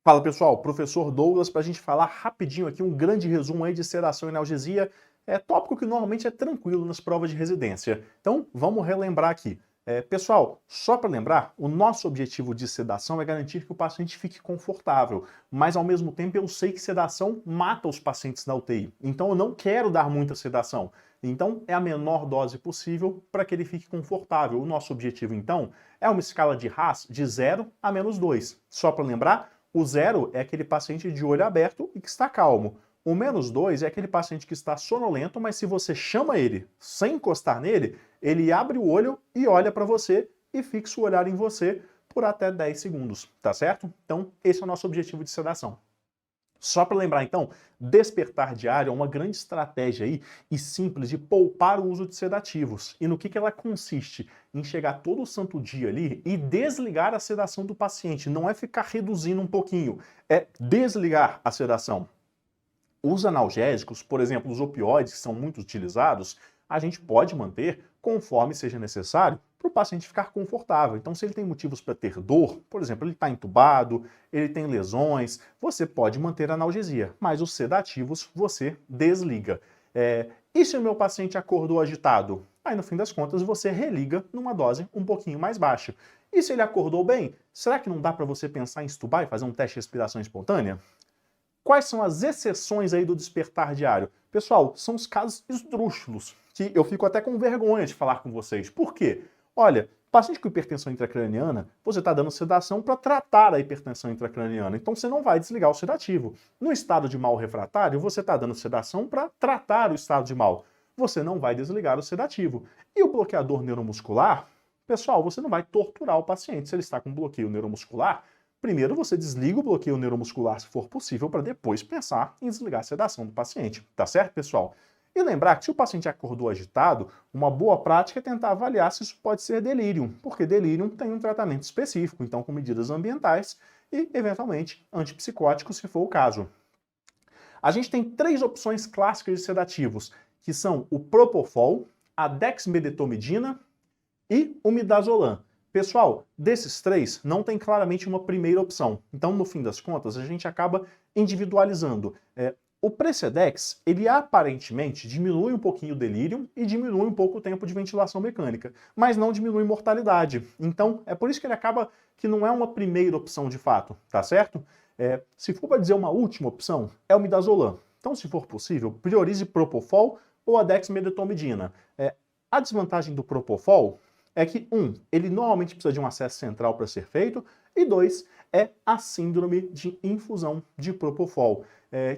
Fala pessoal, professor Douglas, para a gente falar rapidinho aqui, um grande resumo aí de sedação e analgesia, é tópico que normalmente é tranquilo nas provas de residência. Então vamos relembrar aqui. Pessoal, só para lembrar, o nosso objetivo de sedação é garantir que o paciente fique confortável, mas ao mesmo tempo eu sei que sedação mata os pacientes na UTI, então eu não quero dar muita sedação. Então é a menor dose possível para que ele fique confortável. O nosso objetivo então é uma escala de RASS de 0 a -2. Só para lembrar, o 0 é aquele paciente de olho aberto e que está calmo. O -2 é aquele paciente que está sonolento, mas se você chama ele sem encostar nele, ele abre o olho e olha para você e fixa o olhar em você por até 10 segundos, tá certo? Então, esse é o nosso objetivo de sedação. Só para lembrar então, despertar diário é uma grande estratégia aí e simples de poupar o uso de sedativos. E no que ela consiste? Em chegar todo santo dia ali e desligar a sedação do paciente. Não é ficar reduzindo um pouquinho, é desligar a sedação. Os analgésicos, por exemplo, os opioides, que são muito utilizados, a gente pode manter conforme seja necessário para o paciente ficar confortável. Então, se ele tem motivos para ter dor, por exemplo, ele está entubado, ele tem lesões, você pode manter a analgesia, mas os sedativos você desliga. E se o meu paciente acordou agitado? Aí, no fim das contas, você religa numa dose um pouquinho mais baixa. E se ele acordou bem, será que não dá para você pensar em extubar e fazer um teste de respiração espontânea? Quais são as exceções aí do despertar diário? Pessoal, são os casos esdrúxulos, que eu fico até com vergonha de falar com vocês. Por quê? Olha, paciente com hipertensão intracraniana, você está dando sedação para tratar a hipertensão intracraniana, então você não vai desligar o sedativo. No estado de mal refratário, você está dando sedação para tratar o estado de mal. Você não vai desligar o sedativo. E o bloqueador neuromuscular? Pessoal, você não vai torturar o paciente. Se ele está com bloqueio neuromuscular, primeiro você desliga o bloqueio neuromuscular se for possível, para depois pensar em desligar a sedação do paciente. Tá certo, pessoal? E lembrar que se o paciente acordou agitado, uma boa prática é tentar avaliar se isso pode ser delírio, porque delírio tem um tratamento específico, então com medidas ambientais e, eventualmente, antipsicóticos, se for o caso. A gente tem 3 opções clássicas de sedativos, que são o Propofol, a dexmedetomidina e o midazolam. Pessoal, desses 3, não tem claramente uma primeira opção. Então, no fim das contas, a gente acaba individualizando. O Precedex, ele aparentemente diminui um pouquinho o delírio e diminui um pouco o tempo de ventilação mecânica, mas não diminui mortalidade. Então, é por isso que ele acaba que não é uma primeira opção de fato, tá certo? Se for para dizer uma última opção, é o midazolam. Então, se for possível, priorize Propofol ou a dexmedetomidina. A desvantagem do Propofol é que, ele normalmente precisa de um acesso central para ser feito, e 2, é a síndrome de infusão de Propofol,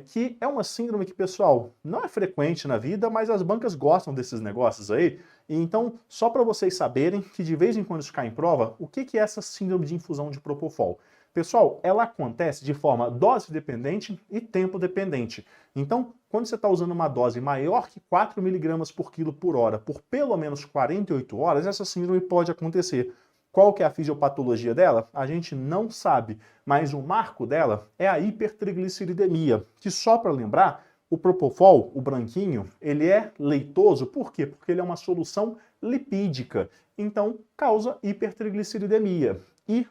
que é uma síndrome que, pessoal, não é frequente na vida, mas as bancas gostam desses negócios aí. E então, só para vocês saberem que de vez em quando isso cai em prova, o que é essa síndrome de infusão de Propofol? Pessoal, ela acontece de forma dose dependente e tempo dependente. Então, quando você está usando uma dose maior que 4 mg por quilo por hora por pelo menos 48 horas, essa síndrome pode acontecer. Qual que é a fisiopatologia dela? A gente não sabe, mas o marco dela é a hipertrigliceridemia, que só para lembrar, o Propofol, o branquinho, ele é leitoso. Por quê? Porque ele é uma solução lipídica, então causa hipertrigliceridemia. E o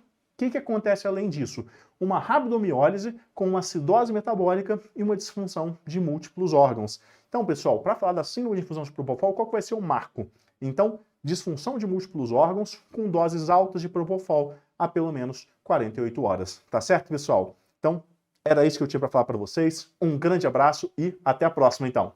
que acontece além disso? Uma rabdomiólise com uma acidose metabólica e uma disfunção de múltiplos órgãos. Então, pessoal, para falar da síndrome de infusão de Propofol, qual que vai ser o marco? Então, disfunção de múltiplos órgãos com doses altas de Propofol a pelo menos 48 horas. Tá certo, pessoal? Então, era isso que eu tinha para falar para vocês. Um grande abraço e até a próxima, então.